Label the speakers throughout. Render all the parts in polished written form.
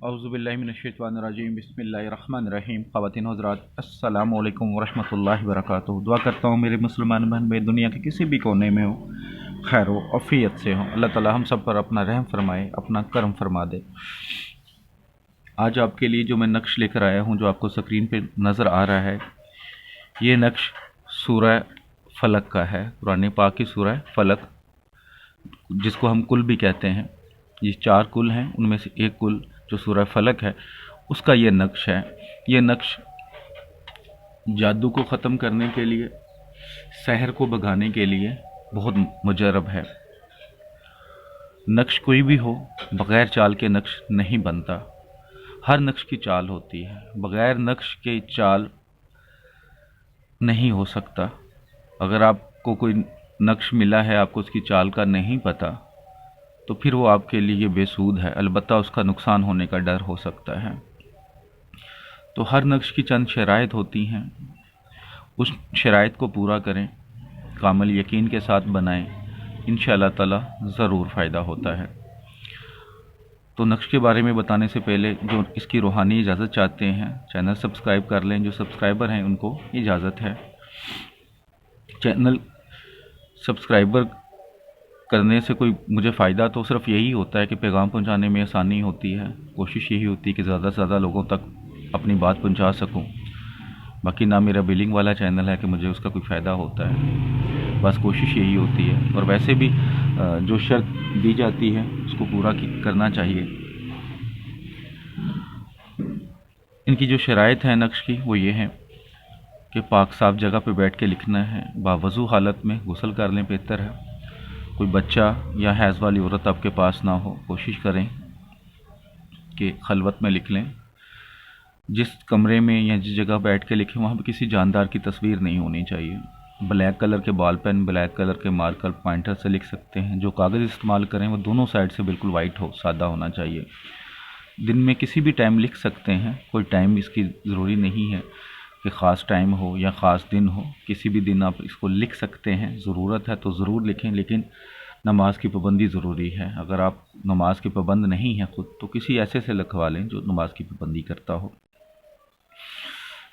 Speaker 1: औज़ुबिल्लाहिमिनश्शैतानिर्रजीम बिस्मिल्लाहिर्रहमानिर्रहीम। ख़वातीन हज़रात, अस्सलामु अलैकुम वरहमतुल्लाहि वबरकातुहू। दुआ करता हूँ मेरे मुसलमान बहन भाई दुनिया के किसी भी कोने में हो, खैर व आफ़ियत से हो। अल्लाह ताला हम सब पर अपना रहम फरमाए, अपना करम फरमा दे। आज आपके लिए जो मैं नक्श लेकर आया हूँ, जो आपको स्क्रीन पे नज़र आ रहा है, ये नक्श सूरह फलक का है। कुरान पाक की सूरह फलक, जिसको हम कुल भी कहते हैं। ये 4 कुल हैं, उनमें से एक कुल जो सूरह फलक है, उसका ये नक्श है। ये नक्श जादू को ख़त्म करने के लिए, सहर को भगाने के लिए बहुत मुजरब है। नक्श कोई भी हो, बग़ैर चाल के नक्श नहीं बनता। हर नक्श की चाल होती है, बग़ैर नक्श के चाल नहीं हो सकता। अगर आपको कोई नक्श मिला है, आपको उसकी चाल का नहीं पता, तो फिर वो आपके लिए बेसूद है, अलबत्ता उसका नुकसान होने का डर हो सकता है। तो हर नक्श की चंद शराइत होती हैं, उस शराइत को पूरा करें, कामिल यकीन के साथ बनाएं, इंशाअल्लाह ताला ज़रूर फ़ायदा होता है। तो नक्श के बारे में बताने से पहले जो इसकी रूहानी इजाज़त चाहते हैं, चैनल सब्सक्राइब कर लें। जो सब्सक्राइबर हैं उनको इजाज़त है। चैनल सब्सक्राइबर करने से कोई मुझे फ़ायदा तो सिर्फ यही होता है कि पैगाम पहुंचाने में आसानी होती है। कोशिश यही होती है कि ज़्यादा से ज़्यादा लोगों तक अपनी बात पहुंचा सकूं। बाकी ना मेरा बिलिंग वाला चैनल है कि मुझे उसका कोई फ़ायदा होता है, बस कोशिश यही होती है। और वैसे भी जो शर्त दी जाती है उसको पूरा करना चाहिए। इनकी जो शराइत है नक्श की, वो ये है कि पाक साफ जगह पे बैठ के लिखना है। बावज़ू हालत में गुस्ल कर लें, बेहतर है। कोई बच्चा या हैज़ वाली औरत आपके पास ना हो, कोशिश करें कि खलवत में लिख लें। जिस कमरे में या जिस जगह बैठ के लिखें, वहाँ पर किसी जानदार की तस्वीर नहीं होनी चाहिए। ब्लैक कलर के बॉल पेन, ब्लैक कलर के मार्कर, पॉइंटर से लिख सकते हैं। जो कागज़ इस्तेमाल करें वो दोनों साइड से बिल्कुल वाइट हो, सादा होना चाहिए। दिन में किसी भी टाइम लिख सकते हैं, कोई टाइम इसकी ज़रूरी नहीं है कि ख़ास टाइम हो या ख़ास दिन हो। किसी भी दिन आप इसको लिख सकते हैं। ज़रूरत है तो ज़रूर लिखें, लेकिन नमाज की पाबंदी ज़रूरी है। अगर आप नमाज के पाबंद नहीं हैं खुद, तो किसी ऐसे से लिखवा लें जो नमाज की पाबंदी करता हो।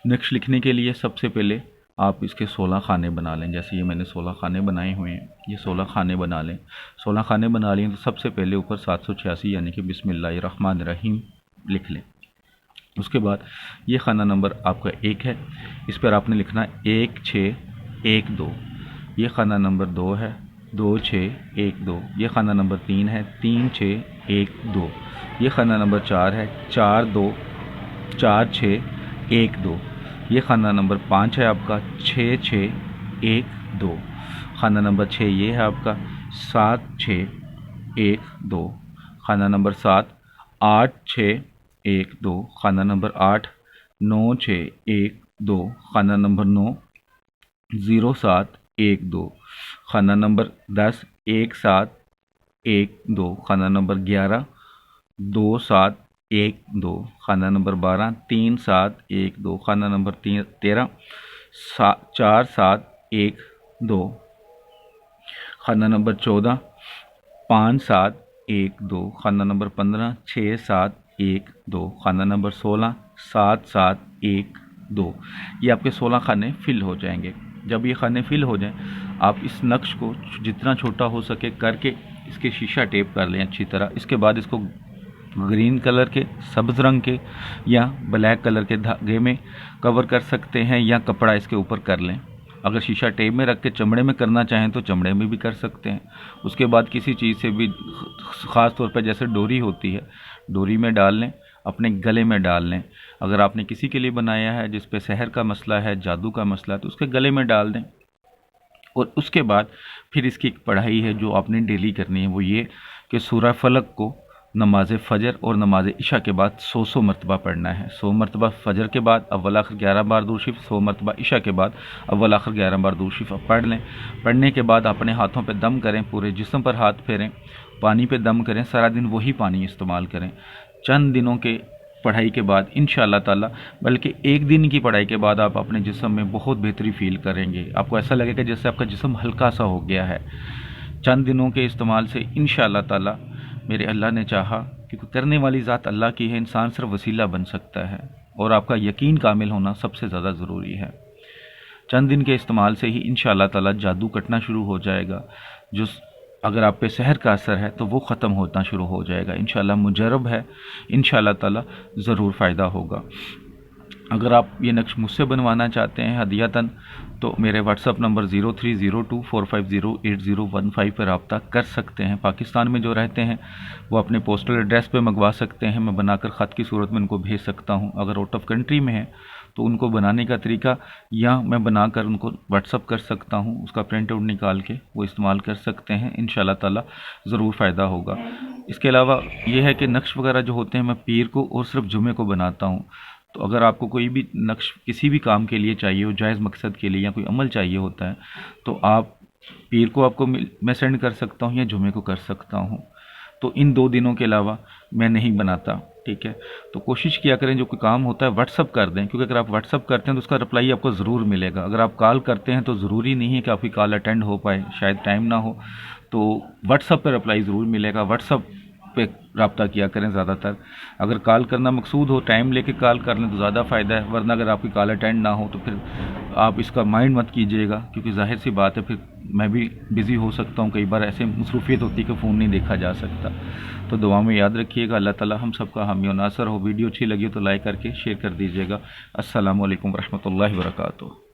Speaker 1: नक्श लिखने के लिए सबसे पहले आप इसके 16 खाने बना लें। जैसे ये मैंने 16 खाने बनाए हुए हैं, ये 16 खाने बना लें। 16 खाने बना लिए तो सबसे पहले ऊपर 786 यानी कि बिस्मिल्लाहिर्रहमानिर्रहीम लिख लें। उसके बाद ये खाना नंबर आपका 1 है, इस पर आपने लिखना 1612। ये खाना नंबर 2 है, 2612। ये खाना नंबर 3 है, 3612। ये खाना नंबर 4 है, 4612। ये खाना नंबर 5 है आपका, 6612। खाना नंबर 6 ये है आपका, 7612। खाना नंबर 7 8612। खाना नंबर 8 9612। खाना नंबर 9 0712। खाना नंबर 10 1712। खाना नंबर 11 2712। खाना नंबर 12 3712। खाना नंबर 13 4712। खाना नंबर 14 5712। खाना नंबर 15 6712। खाना नंबर 16 7712। ये आपके 16 खाने फिल हो जाएंगे। जब ये खाने फिल हो जाएं, आप इस नक्श को जितना छोटा हो सके करके इसके शीशा टेप कर लें अच्छी तरह। इसके बाद इसको ग्रीन कलर के, सब्ज़ रंग के या ब्लैक कलर के धागे में कवर कर सकते हैं, या कपड़ा इसके ऊपर कर लें। अगर शीशा टेप में रख के चमड़े में करना चाहें तो चमड़े में भी कर सकते हैं। उसके बाद किसी चीज़ से भी, ख़ास तौर पर जैसे डोरी होती है, डोरी में डाल लें, अपने गले में डाल लें। अगर आपने किसी के लिए बनाया है जिस पे सहर का मसला है, जादू का मसला है, तो उसके गले में डाल दें। और उसके बाद फिर इसकी एक पढ़ाई है जो आपने डेली करनी है, वो ये कि सूरह फलक को नमाज फ़जर और नमाज इशा के बाद 100 मरतबा पढ़ना है। 100 मरतबा फ़जर के बाद अव्वल आखिर 11 बार दुरूद शरीफ, 100 मरतबा इशा के बाद अव्वल आखिर 11 बार दुरूद शरीफ आप पढ़ लें। पढ़ने के बाद अपने हाथों पे दम करें, पूरे जिस्म पर हाथ फेरें, पानी पे दम करें, सारा दिन वही पानी इस्तेमाल करें। चंद दिनों के पढ़ाई के बाद इंशाअल्लाह ताला, बल्कि एक दिन की पढ़ाई के बाद आप अपने जिस्म में बहुत बेहतरी फील करेंगे। आपको ऐसा लगेगा जैसे आपका जिस्म हल्का सा हो गया है। चंद दिनों के इस्तेमाल से इंशाअल्लाह ताला मेरे अल्लाह ने चाहा کیونکہ کرنے والی ذات اللہ کی ہے، انسان صرف وسیلہ بن سکتا ہے، اور آپ کا یقین کامل ہونا سب سے زیادہ ضروری ہے۔ چند دن کے استعمال سے ہی انشاءاللہ تعالی جادو کٹنا شروع ہو جائے گا، جو اگر آپ پہ سحر کا اثر ہے تو وہ ختم ہونا شروع ہو جائے گا انشاءاللہ۔ مجرب ہے، انشاءاللہ تعالی ضرور فائدہ ہوگا۔ اگر آپ یہ نقش مجھ سے بنوانا چاہتے ہیں ہدیتاً تو میرے واٹس اپ نمبر 0302450815 پر رابطہ کر سکتے ہیں۔ پاکستان میں جو رہتے ہیں وہ اپنے پوسٹل ایڈریس پہ منگوا سکتے ہیں، میں بنا کر خط کی صورت میں ان کو بھیج سکتا ہوں۔ اگر آؤٹ آف کنٹری میں ہے تو ان کو بنانے کا طریقہ یا میں بنا کر ان کو واٹس اپ کر سکتا ہوں، اس کا پرنٹ آؤٹ نکال کے وہ استعمال کر سکتے ہیں، انشاءاللہ تعالی ضرور فائدہ ہوگا۔ اس کے علاوہ یہ ہے کہ نقش وغیرہ جو ہوتے ہیں میں پیر کو اور صرف جمعے کو بناتا ہوں، تو اگر آپ کو کوئی بھی نقش کسی بھی کام کے لیے چاہیے ہو، جائز مقصد کے لیے یا کوئی عمل چاہیے ہوتا ہے تو آپ پیر کو آپ کو میں سینڈ کر سکتا ہوں یا جمعے کو کر سکتا ہوں، تو ان 2 دنوں کے علاوہ میں نہیں بناتا، ٹھیک ہے؟ تو کوشش کیا کریں جو کوئی کام ہوتا ہے واٹس اپ کر دیں، کیونکہ اگر آپ واٹس اپ کرتے ہیں تو اس کا رپلائی آپ کو ضرور ملے گا۔ اگر آپ کال کرتے ہیں تو ضروری نہیں ہے کہ آپ کی کال اٹینڈ ہو پائے، شاید ٹائم نہ ہو، تو واٹس اپ پہ رپلائی ضرور ملے گا۔ واٹس اپ پہ رابطہ کیا کریں زیادہ تر۔ اگر کال کرنا مقصود ہو، ٹائم لے کے کال کر لیں تو زیادہ فائدہ ہے، ورنہ اگر آپ کی کال اٹینڈ نہ ہو تو پھر آپ اس کا مائنڈ مت کیجیے گا، کیونکہ ظاہر سی بات ہے پھر میں بھی بزی ہو سکتا ہوں، کئی بار ایسے مصروفیت ہوتی ہے کہ فون نہیں دیکھا جا سکتا۔ تو دعا میں یاد رکھیے گا، اللہ تعالی ہم سب کا حامی و ناصر ہو۔ ویڈیو اچھی لگی تو لائک کر کے شیئر کر دیجیے گا۔ السلام علیکم ورحمۃ اللہ وبرکاتہ۔